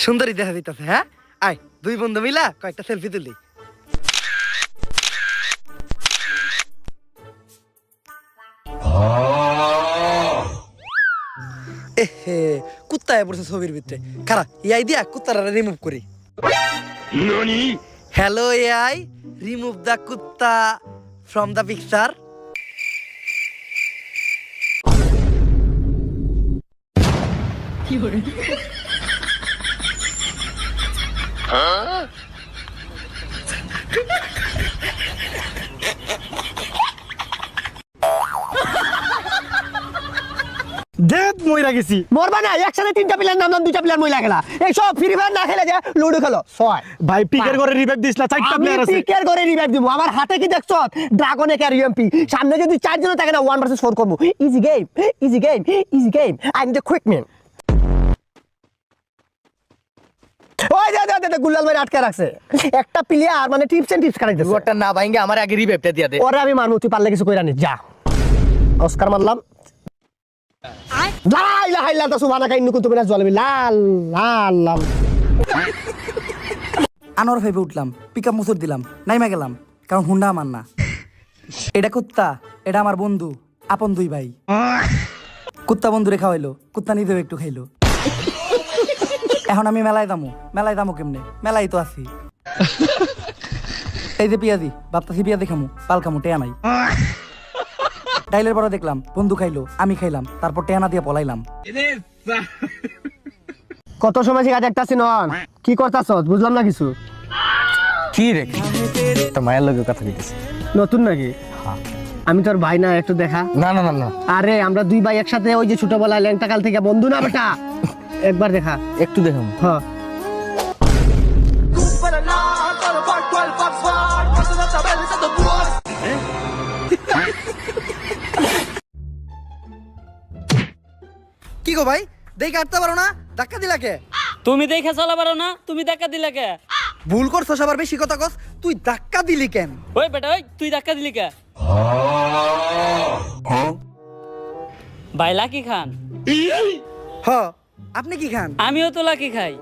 সুন্দরী দেখা যাইতেছে। হ্যাঁ আয় দুই বন্ধু মিলা কয়েকটা সেলফি তুলি। এহে কুত্তায় পড়ছে ছবির ভিতরে। খারাপ এআই দিয়া কুত্তারা রিমুভ করি। হ্যালো এআই, রিমুভ দ্য কুত্তা ফ্রম দ্য পিকচার। দেখ মইরা গেছি। মরবা না, একসাথে তিনটা প্লেয়ার নামলাম, দুইটা প্লেয়ার মইলা গেলা। এই সব ফ্রি ফায়ার না খেলে যে লুডো খেলো। ছয় ভাই পিকের করে রিভাইভ দিস না, চারটা প্লেয়ার আছে। পিকের করে রিভাইভ দিব। আমার হাতে কি দেখছ? ড্রাগনে ক্যারি এমপি। সামনে যদি চারজন থাকে না 1 ভার্সেস 4 করব। Easy game, easy game, easy game. I am the quick man. ওই দে গুলাল ভাই আটকে রাখছে। একটা প্লেয়ার মানে টিপস এন্ড টিপস কাটাইতেছে। ওটা না ভাইঙ্গে আমার আগে রিভাইভটা দিয়া দে। ওরে আমি মারমু, তুই পারলে কিছু কইরা নি যা। অস্কার মারলাম। লা ইলাহা ইল্লাল্লাহ সুবহানাকা ইন্নী কুনতু মিনাজ জালিমিন। লাল লাল লাল। আনোয়ার ভাইবে উঠলাম, পিকআপ মুসুর দিলাম, নাইমা গেলাম, কারণ হুন্ডা আমার না। এটা কুত্তা, এটা আমার বন্ধু, আপন দুই ভাই। কুত্তা বন্ধুরে খাওয়াইলো, কুত্তা নিজেও একটু খাইলো। এখন আমি মেলায় দামো কেমনে? মেলাই তো আছি। এই যে পিয়াজি, ভাবতাছি পিয়াজি খামু, পাল খামু, টেয়া নাই। ডাইলের পরে দেখলাম বন্ধু খাইলো, আমি খাইলাম, তারপর টেয়ানা দিয়ে পলাইলাম। কত সময় শিখা দেখতাছি নন, কি করতাছস বুঝলাম না কিছু। কি রে তো মায়ের লগে কথা কইতেছি। নতুন নাকি? আমি তোর ভাই না, একটু দেখা। না না না না, আরে আমরা দুই ভাই একসাথে ওই যে ছোটবেলায় ল্যাংটা কাল থেকে বন্ধু না বেটা। একবার দেখা। একটু দেখাম। হ্যাঁ কি গো ভাই, দেখে কাটতে পারো না? ধাক্কা দিলা কে? তুমি দেখে চলা পারো না, তুমি ধাক্কা দিলে কে? ভুল করছস, আবার বেশি কথা কস। তুই ধাক্কা দিলি কেন? ওই বেটা ওই, তুই ধাক্কা দিলি কে? ভাই লাকি খান। হ, আপনি কি খান? আমিও তো লাকি খাই।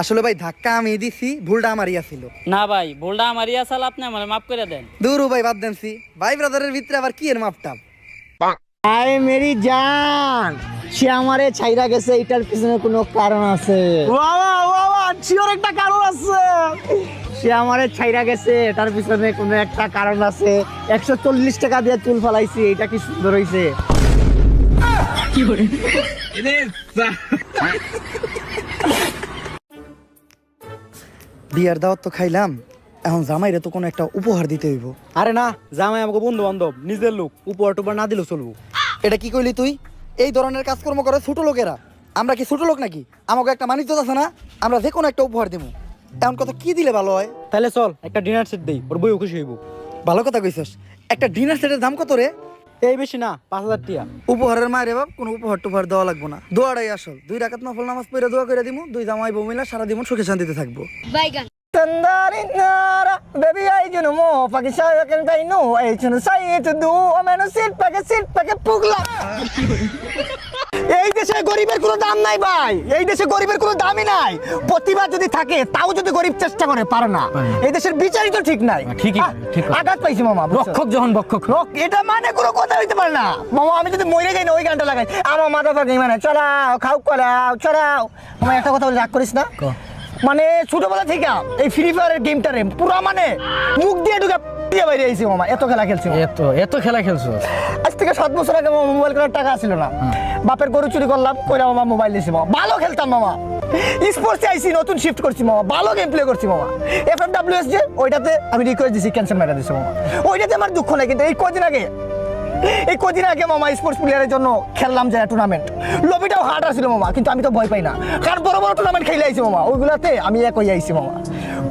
আসলে ভাই ধাক্কা আমি দিছি, ভুলটা আমারই ছিল। না ভাই, ভুলটা আমারই আসাল, আপনি আমার মাফ করে দেন। দূর ভাই, বাদ দেনছি। ভাই ব্রাদারের ভিতরে আবার কি এর মাপটাপ? আয় মেরি জান, সে আমারে ছাইরা গেছে, এটার পিছনে কোনো কারণ আছে। বাবা বাবা চিওর একটা কারণ আছে। সে আমারে ছাইরা গেছে, এটার পিছনে কোনো একটা কারণ আছে। 140 টাকা দিয়ে চুল ফালাইছি, এটা কি সুন্দর হইছে? বিয়ার দাওয়াত তো খাইলাম, এখন জামাইরে তো কোনো একটা উপহার দিতে হইব। আরে না, জামাই আমাকে বন্ধু বান্ধব, নিজের লোক, উপহার টুপার না দিলেও চলবো। এটা কি কইলি তুই? এই ধরনের কাজকর্ম করে ছোট লোকেরা। আমরা কি ছোট লোক নাকি? আমাকে একটা মানিজ্য আছে না? আমরা যে কোনো একটা উপহার দেবো। এমন কথা কি দিলে ভালো হয়? তাহলে চল একটা ডিনার সেট দেই, ওর বইও খুশি হইব। ভালো কথা কইছস। একটা ডিনার সেটের দাম কত রে? এই বেশি না, 5000 টাকা। উপহারের মায়ের বাপ, কোনো উপহার টুপহার দেওয়া লাগবো না। দোয়াটাই আসল। 2 রাকাত নফল নামাজ পড়ে দোয়া করে দিমু, দুই জামাই বউ মিলা সারা জীবন সুখে শান্তিতে থাকবো। Baby, I you know more. Pakistan can pay no. I just say to do. I'm gonna sit back, pugla. এই দেশে গরিবের কোনো দাম নাই ভাই, এই দেশে গরিবের কোনো দামই নাই। প্রতিভা যদি থাকে, তাও যদি গরিব চেষ্টা করে, পারে না। এই দেশের বিচারই তো ঠিক নাই। ঠিকই, ঠিক। আঘাত পাইছি মামা, রক্ষক যখন ভক্ষক। এটা মানে কোনো কথা হইতে পারে না মামা। আমি যদি মরে যাই না, ওই গানটা লাগাই, আমার মাথা ফাঁকি মানে চড়াও খাও করাও চড়াও। মামা একটা কথা বলে রাগ করিস না। মানে ছোটবেলা থেকে এই ফ্রি ফায়ারের গেমটারে পুরো মানে মুখ দিয়ে ঢুকে দিয়ে বাইরে আইছি মামা। এত খেলা খেলছি, এত খেলা খেলছো। আজ থেকে 7 বছর আগে মামা মোবাইল কেনার টাকা ছিল না। বাপের গরু চুরি করলাম, কইরা মামা মোবাইল নিয়েছি মামা। ভালো খেলতাম মামা। স্পোর্টসে আইছি, নতুন শিফট করছি মামা, ভালো গেম প্লে করছি মামা। FFWS যে ওইটাতে আমি রিকোয়েস্ট দিছি, ক্যান্সেল মেরা দিছি মামা। ওইটাতে আমার দুঃখ নাই, কিন্তু এই কদিন আগে মামা স্পোর্টস প্লেয়ারের জন্য খেললাম যে টুর্নামেন্ট। লবিটাও হার্ড আসছিল মামা, কিন্তু আমি তো ভয় পাই না, কারণ বড় বড় টুর্নামেন্ট খেলে আইছি মামা। ওইগুলাতে আমি এক হয়ে আইছি মামা,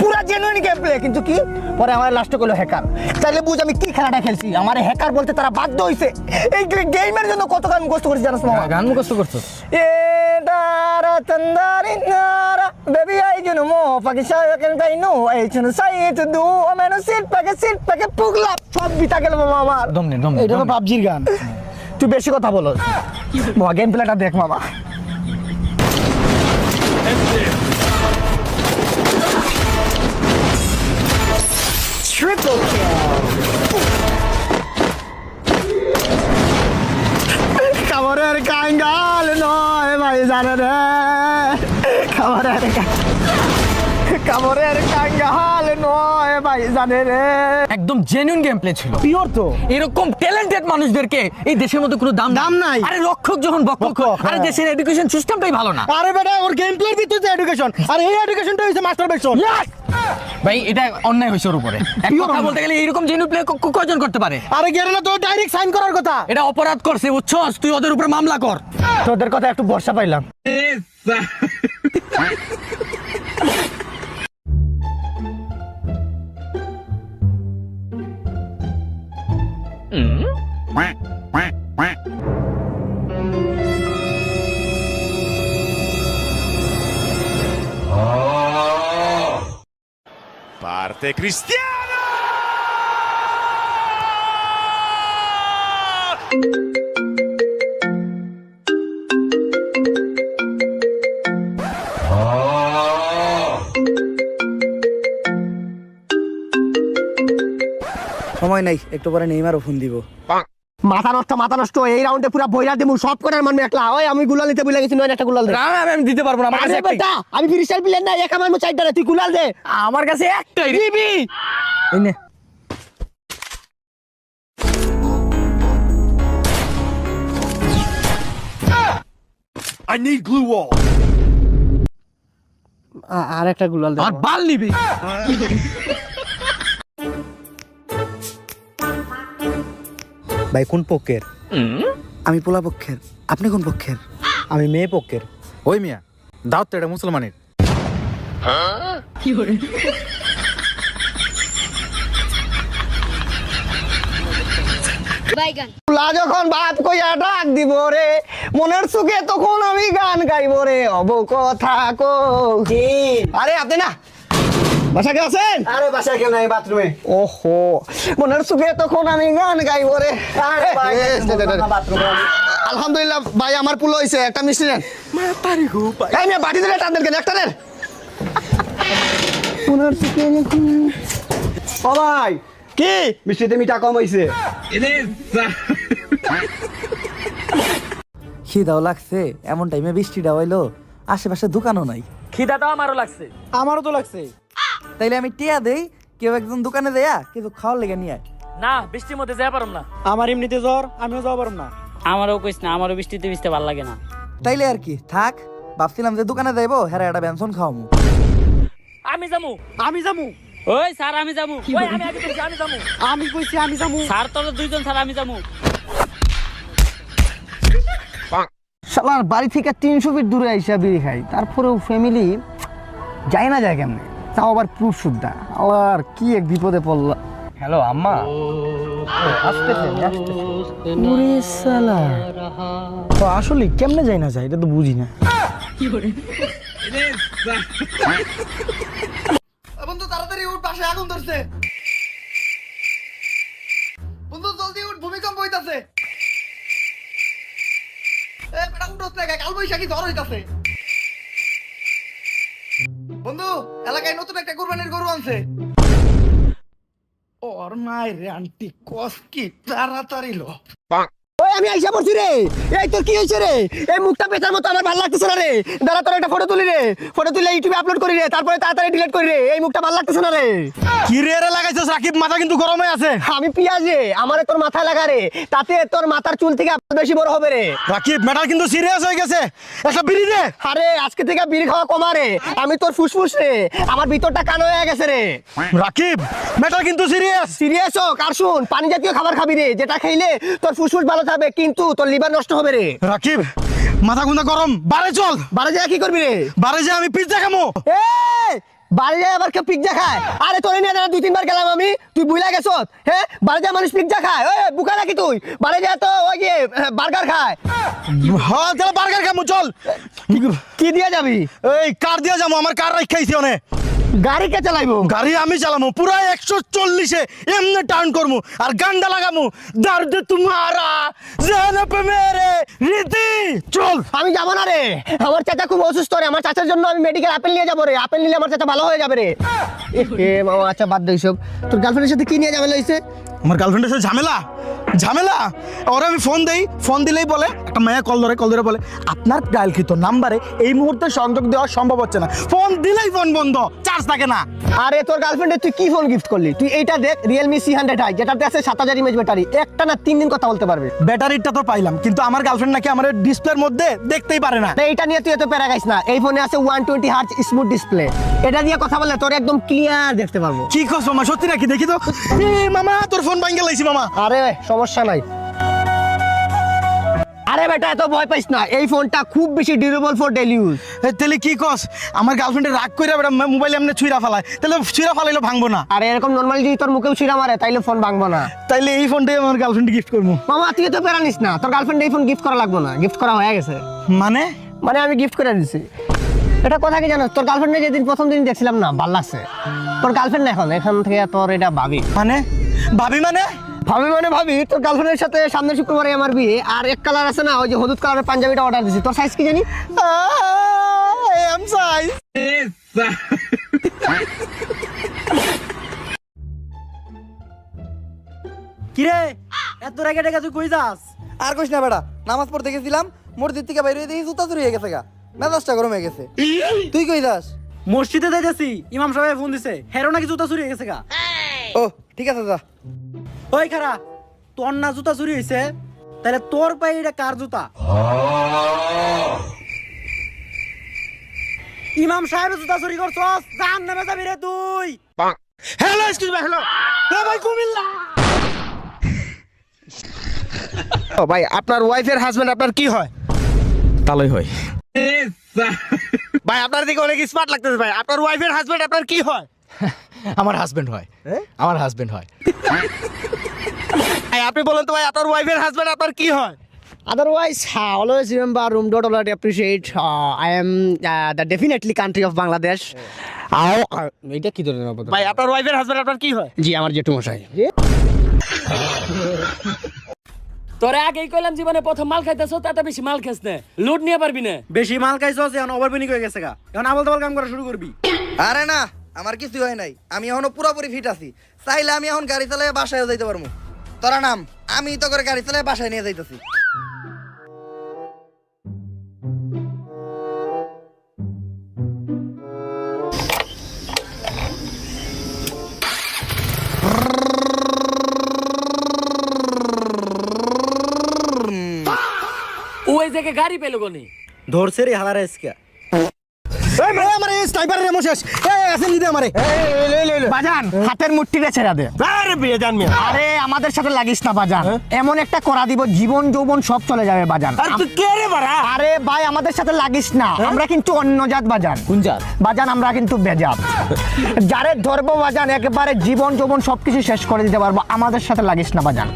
পুরা জেনুইন গেম প্লে। কিন্তু কি পরে আমার লাস্টে কইলো হ্যাকার। তাইলে বুঝ আমি কি খেলাটা খেলছি। আমার হ্যাকার বলতে তারা বাধ্য হইছে। এই গেমের জন্য কত গান মুখস্থ করেছি জানাস মামা? গান মুখস্থ করছো? এ দারা তন্দারি নারা বেবি আই ইউ নো মো পাকিস্তান ক্যান পাই নো আই শুনো সাই টু ডু আই এম সিট প্যাকে পুগলা। সব বিতা গেল মামা আমার। দম নে। এটা তো পাবজির গান। তুই বেশি কথা বলো। গেম প্লেটা দেখ মামা। জানে রে কামড়ের কাঙ্গাল নয় ভাই জানে রে। একদম জেনুইন গেম প্লে ছিল, পিওর তো। এরকম ট্যালেন্টেড মানুষদেরকে এই দেশের মধ্যে কোনো দাম দাম নাই। আরে রক্ষক যখন বক্ষক, বক্ষক, আরে হ্যাঁ। দেশের এডুকেশন সিস্টেমটাই ভালো না আরে বেটা ওর গেম প্লের ভিতরে যে এডুকেশন, আর এই এডুকেশনটা হইছে মাস্টারবেশন। ভাই এটা অন্যায় হয়েছে ওর উপরে। এক Pure কথা অন্যায়। বলতে গেলে এরকম জেনুইন প্লে কয়জন করতে পারে? আরে গেরে না তো ডাইরেক্ট সাইন করার কথা। এটা অপরাধ করছে বুঝছস, তুই ওদের উপরে মামলা কর। তোদের কথা একটু ভরসা পাইলাম। Parte Cristiano! সময় নাই, একটু পরে নেইমারও ফোন দিব। মাথা নষ্ট এই রাউন্ডে পুরো বইরা দেবো সব করে মারবে একলা। ওই আমি গুলাল নিতে ভুলে গেছি, নয় একটা গুলাল দে। আমি দিতে পারবো না, আমার কাছে আরে একটাই। বেটা আমি ফ্রিস্টাইল প্লেয়ার না, একা মারবো চারটা রে, তুই গুলাল দে। আমার কাছে একটাই। দিবি এই নে। I need glue wall! আর একটা গুলাল দে। আমার বাল নিবি। ভাই কোন পক্ষের? আমি পোলা পক্ষের, আপনি কোন পক্ষের? আমি মেয়ে পক্ষের। ওই মিয়া দাও তো, এটা মুসলমানের। লা যখন বাপ কইয়া ডাক দিব রে, মনের সুখে তখন আমি গান গাইব রে, অব কথা কো। আরে আপনি না বাসা কে আছেন? আরে বাসায় কেউ নাই, বাথরুমে। ওহো, মনের সুখে তখন আমি গান গাইব রে। আলহামদুলিল্লাহ ভাই আমার পুলো হইছে, একটা মিষ্টি নেন। এই মেয়ে বাটি দিলে টান দেন কেন, একটা নেন। মনের সুখে ও ভাই, কি মিষ্টিতে মিঠা কম হইছে। খিদাও লাগছে, এমন টাইমে বৃষ্টিটা হইলো, আশেপাশে দোকানও নাই। খিদা তো আমারও লাগছে। আমারও তো লাগছে। তাইলে আমি টিয়া দেই, কেউ একজন দোকানে দেয়া কিছু খাওয়ার লেগে নিয়ে আয়। না, বৃষ্টির মধ্যে যাই পারম না। আমার এমনিতে জ্বর, আমিও যাওয়া পারব না। আমারও কইস না, আমারও বৃষ্টিতে ভিজতে ভালো লাগে না। তাইলে আর কি থাক, ভাবছিলাম যে দোকানে যাইবো, হ্যাঁ একটা ব্যঞ্জন খাওয়ামু। আমি যামু। আমি যামু। ওই স্যার আমি যামু। ওই আমি আগে কইছি আমি যামু। আমি কইছি আমি যামু। স্যার তোরা দুইজন স্যার আমি যামু। শালার বাড়ি থেকে 300 ফিট দূরে আইসা বিড়ি খাই, তারপরেও ফ্যামিলি যায় না যায় কেমনে, তাও আবার প্রুফ শুদ্ধা। আবার কি এক বিপদে পড়ল। হ্যালো আম্মা। তো আসলে কেমনে যায় না যায় এটা তো বুঝি না। বন্ধু তাড়াতাড়ি উঠ, পাশে আগুন ধরছে। বন্ধু জলদি উঠ, ভূমিকম্প হইতাছে। এ বেটা উঠোস না, কাল বৈশাখী ঝড় হইতাছে। বন্ধু এলাকায় নতুন একটা কুরবানির গরু আনছে। ওর মাই রে আন্টি কস কি তাড়াতাড়ি লো। ওই আমি আইসা পড়ছি রে। এই তোর কি হইছে রে? এই মুখটা পেছার মতো আমার ভালো লাগতেছে না রে। দাঁড়া তোর একটা ফটো তুলি রে, ফটো তুলে ইউটিউবে আপলোড করি রে, তারপরে তাড়াতাড়ি ডিলিট করি রে। এই মুখটা ভালো লাগতেছে না রে। কি রে রে লাগাইছস রাকিব, মাথা কিন্তু গরম হয়ে আছে। আমি পিয়াজে আমারে তোর মাথায় লাগা রে, তাতে তোর মাথার চুল থেকে বেশি বড় হবে রে। রাকিব ম্যাটার কিন্তু সিরিয়াস হয়ে গেছে, একটা বিড়ি দে। আরে আজকে থেকে বিড়ি খাওয়া কমা রে, আমি তোর ফুসফুস রে, আমার ভিতরটা কালো হয়ে গেছে রে। রাকিব ম্যাটার কিন্তু সিরিয়াস। সিরিয়াস হোক আর শুন, পানি জাতীয় খাবার খাবি রে, যেটা খাইলে তোর ফুসফুস ভালো থাকবে, কিন্তু তোর লিভার নষ্ট হবে রে। রাকিব মাথা গুন্দা গরম, বারে চল। বাড়ি যায় কি করবি রে? বারে যে আমি পিজ্জা খামো। বাড়ি যায় আবার কেউ পিজ্জা খায়? আরে তোরে নিয়ে দাঁড়া 2-3 বার গেলাম আমি, তুই বুইলা গেছ। হ্যাঁ বাড়ি যায় মানুষ পিজ্জা খায়, ওই বুকা নাকি তুই? বাড়ি যায় তো ওই যে বার্গার খায়। হ্যাঁ চল বার্গার খামো চল। কি দিয়ে যাবি? এই কার দিয়া যাবো, আমার কার রাখাইছি অনেক। গাড়ি কে চালাইবো? গাড়ি আমি চালামো পুরা 140-এ এমনি টার্ন করমু আর গান্ডা লাগামু, দর্দ তোমারা জান পে মেরে রীতি। চল। আমি যাবো না রে, আমার চাচা খুব অসুস্থ রে, আমার চাচার জন্য আমি মেডিকেল আপেল নিয়ে যাবো রে, আপেল নিলে আমার চাচা ভালো হয়ে যাবে রে। এ মামা আচ্ছা বাদ দে সব। তোর গার্লফ্রেন্ডের সাথে কি নিয়ে যাবে লইছে? আমার গার্লফ্রেন্ডের সাথে ঝামেলা, ঝামেলা ওরা আমি ফোন দিলেই বলে একটা মায়া কল ধরে বলে আপনার ডায়ালকৃত নাম্বারে এই মুহূর্তে সংযোগ দেওয়া সম্ভব হচ্ছে না, ফোন দিলেই ফোন বন্ধ, চার্জ থাকে না। আরে তোর গার্লফ্রেন্ডে তুই কি ফোন গিফট করলি? তুই এইটা দেখ, Realme C100i, যেটাতে আছে 7000 ইমেজ ব্যাটারি, একটা না 3 দিন কথা বলতে পারবে। ব্যাটারিটা তো পাইলাম, কিন্তু আমার গার্লফ্রেন্ড নাকি আমার ডিসপ্লের মধ্যে দেখতেই পারে না। তো এইটা নিয়ে তুই এত প্যারা গাইস না, এই ফোনে আছে 120 হার্জ স্মুথ ডিসপ্লে, এটা দিয়ে কথা বললে তোর একদম ক্লিয়ার দেখতে পারবো। কি কস মামা, সত্যি নাকি? দেখি তো। মামা তোর ফোন ভাঙ্গে লাইছি মামা। আরে সমস্যা নাই। আরে বেটা এত ভয় পাইস না, এই ফোনটা খুব বেশি ডিউরেবল ফর ডেইলি ইউজ। তাহলে কি কস, আমার গার্লফ্রেন্ডে রাগ করে মোবাইল এমনি ছুঁড়া ফেলায়, তাহলে ছুঁড়া ফেলাইলে ভাঙবো না? আরে এরকম নরমালি যদি তোর মুখেও ছিঁড়া মারে তাইলে ফোন ভাঙবো না। তাইলে এই ফোনটাই আমার গার্লফ্রেন্ড গিফট করবো। মামা তুই তো প্যারা নিস না, তোর গার্লফ্রেন্ড এই ফোন গিফট করা লাগবে না, গিফট করা হয়ে গেছে। মানে আমি গিফট করে দিছি। এটা কথা কি জানো, তোর গার্লফ্রেন্ডে যেদিন প্রথম দিন দেখছিলাম না, ভাল লাগছে। তোর গার্লফ্রেন্ড না এখান থেকে তোর এটা ভাবি। ভাবি তোর গার্লফ্রেন্ডের সাথে সামনের শুক্রবারে আমার বিয়ে, আর এক কালার আছে না, ওই যে হলুদ কালারের পাঞ্জাবিটা অর্ডার দিছি। তোর সাইজ কি জানি? M size. কিরে এত রেগে টেগে তুই কই যাস? আর কইস না বেটা, নামাজ পড়তে গেছিলাম, মসজিদ থেকে বাইরে দেখি জুতা চুরি হয়ে গেছে গা, মেজাজটা গরম হয়ে গেছে। তুই কই যাস? মসজিদে যাইতেছি, ইমাম সাহেব ফোন দিছে, হেরো নাকি জুতা চুরি হয়ে গেছে গা। ও ঠিক আছে যা। ওই খারা, তোর না জুতা চুরি হয়েছে, তাহলে তোর পায়ে এটা কার জুতা? ইমাম সাহেব জুতা চুরি করছস, জাহান্নামে যাবি রে তুই। হ্যালো এক্সকিউজ মি, হ্যালো ভাই কুমিল্লা। ও ভাই, আপনার ওয়াইফের হাজবেন্ড আপনার কি হয়? তালই হয়। ভাই আপনার দিকে অনেক স্মার্ট লাগতেছে ভাই, আপনার ওয়াইফের হাজবেন্ড আপনার কি হয়? আমার হাজবেন্ড হয়। আমার হাজবেন্ড হয়। ভাই আপনি বলেন তো ভাই, আপনার ওয়াইফের হাজবেন্ড আপনার কি হয়? Otherwise, always remember, already appreciate. I am the definitely country of Bangladesh. এটা কি ধরনের অবদান? ভাই আপনার ওয়াইফের হাজবেন্ড আপনার কি হয়? জি আমার জেঠু মশাই। তোরে আগেই কইলাম জীবনে প্রথম মাল খাইতেছ, তাতে বেশি মাল খাস না, লুট নিয়ে পারবি না। বেশি মাল খাইছস, এখন ওভারবেনিং হয়ে গেছে গা, এখন আবল তাবল কাম করা শুরু করবি। আরে না, আমার কিছু হয় নাই, আমি এখনো পুরোপুরি ফিট আছি। চাইলে আমি এখন গাড়ি চালাই বাসায় যাইতে পারবো। তোরা নাম, আমি তো করে গাড়ি চালাই বাসায় নিয়ে যাইতেছি। ওই জায়গায় গাড়ি পেলো কোনে? ধরছে রে হালারে আজকে। এই ভাই আমার এই স্নাইপারের এমন শেষ। এই আসেন দিদি আমারে। বাজান হাতের মুঠিটা ছেড়ে দে। আরে বিয়ে জান মিয়া। আরে আমাদের সাথে লাগিস না বাজান, এমন একটা করা দিব জীবন যৌবন সব চলে যাবে বাজান। আর তুই কে রে বাড়া? আরে ভাই আমাদের সাথে লাগিস না, আমরা কিন্তু অন্য জাত বাজান। কোন জাত? বাজান আমরা কিন্তু বেজাত। যারে ধরবো বাজান একেবারে জীবন যৌবন সবকিছু শেষ করে দিতে পারবো, আমাদের সাথে লাগিস না বাজান।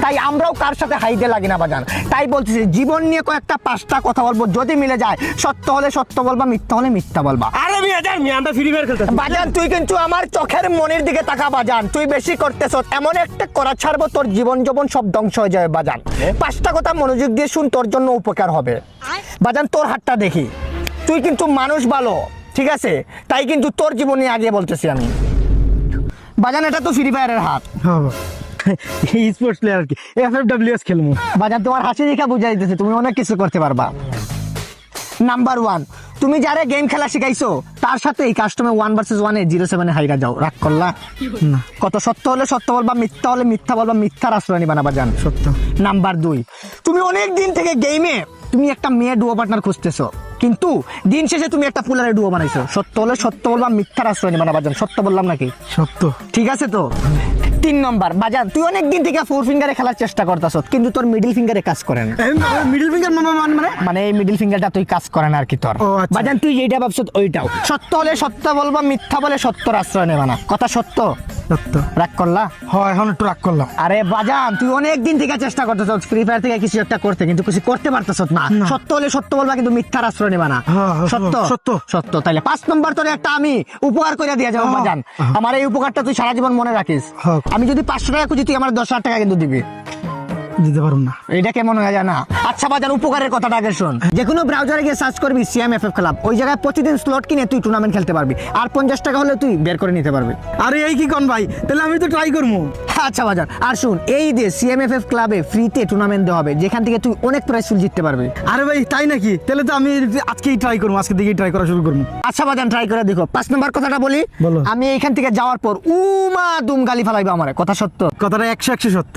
তাই আমরাও কার সাথে হাইতে লাগি না বাজান। তাই বলতেছি জীবন নিয়ে কয়েকটা 5টা কথা বলবো, যদি মিলে যায় সত্য হলে সত্য বলবা, মিথ্যা হলে মিথ্যা বলবা। আরে বিয়ে জান মিয়া, আমরা ফ্রি ফায়ার খেলতেছি। বাজান তুই কিন্তু আমার চোখের মনির দিকে তাকা বাজান, তুই বেশি করতেছ, এমন একটা করা ছাড়বো তোর জীবন যৌবন সব ধ্বংস হয়ে যাবে বাজান। 5টা কথা মনোযোগ দিয়ে শুন, তোর জন্য উপকার হবে বাজান। তোর হাতটা দেখি, তুই কিন্তু মানুষ ভালো, ঠিক আছে? তাই কিন্তু তোর জীবনে আগে বলতেছি আমি বাজান, এটা তো ফ্রি ফায়ারের হাত। স্পোর্টস প্লেয়ার কি, FFWS খেলমু। বাজান তোমার হাসি দেখা বুঝাই দিতেছে তুমি অনেক কিছু করতে পারবা। নাম্বার 1, তুমি যারা গেম খেলা শিখাইছো তার সাথে এই কাস্টমে 1 vs 1 এ 0-7 হাইরা যাও, রাগ করলা না? কত সত্য হলে সত্য বলবা, মিথ্যা হলে মিথ্যা বলবা, মিথ্যার আশ্রয় নিবা না বাজান। সত্য। নাম্বার 2, তুমি অনেক দিন থেকে গেমে তুমি একটা মেয়ে ডুও পার্টনার খুঁজতেছো, কিন্তু দিন শেষে তুমি একটা পুলারে ডুও বানাইছো। সত্য হলে সত্য বলবা, মিথ্যার আশ্রয় নিবা না বাজান। সত্য বললাম নাকি? সত্য। ঠিক আছে তো? 3 নম্বর, বাজান তুই অনেক দিন থেকে 4 ফিঙ্গারে খেলার চেষ্টা করতেছ, কিন্তু তোর মিডল ফিঙ্গারে কাজ করে না। মিডল ফিঙ্গার মানে এই মিডল ফিঙ্গারটা তুই কাজ করে না আর কি তোর। ও, আচ্ছা। বাজান তুই যেটা ভাবছ ওইটাও সত্য হলে সত্য বলবা, মিথ্যা বলে সত্যর আশ্রয় নেবা না। কথা সত্য? সত্য। রাগ করলা? হয় এখন একটু রাগ করলাম। আরে বাজান তুই অনেক দিন থেকে চেষ্টা করতেছ ফ্রি ফায়ার থেকে কিছু একটা করতে, কিন্তু কিছু করতে পারতেছ না। সত্য হলে সত্য বলবা, কিন্তু মিথ্যার আশ্রয় নেবা না। সত্য? সত্য। সত্য। তাইলে 5 নম্বর তোরে একটা আমি উপকার করে দিয়ে যাবো বাজান, আমার এই উপকারটা তুই সারা জীবন মনে রাখিস। আমি যদি 500 টাকা খুঁজি, তুই আমার 10,000 টাকা কিন্তু দিবি। দিতে পারুম না। এটা কেমন হয়ে যায় না? আচ্ছা বাজান উপকারের কথাটা আগে শোন। যে কোনো ব্রাউজারে গিয়ে সার্চ করবি CMFF ক্লাব, ওই জায়গায় প্রতিদিন স্লট কিনে তুই টুর্নামেন্ট খেলতে পারবি, আর 50 টাকা হলে তুই বের করে নিতে পারবি। আরে এই কি কোন ভাই, তাহলে আমি তো ট্রাই করবো। আচ্ছা বাজান, আর শুন, এই যে সিএমএফএফ ক্লাবে ফ্রিতে টুর্নামেন্ট দেওয়া হবে, যেখান থেকে তুই অনেক প্রাইজ ফুল জিততে পারবি। আরে ভাই তাই নাকি? তাহলে তো আমি আজকেই ট্রাই করবো, আজকে দিকেই ট্রাই করা শুরু করবো। আচ্ছা বাজান, ট্রাই করে দেখো। 5 নম্বর কথাটা বলি, বলো। আমি এইখান থেকে যাওয়ার পর উমা দুম গালি ফেলাইবে আমার, কথা সত্য? কথাটা 100 সত্য।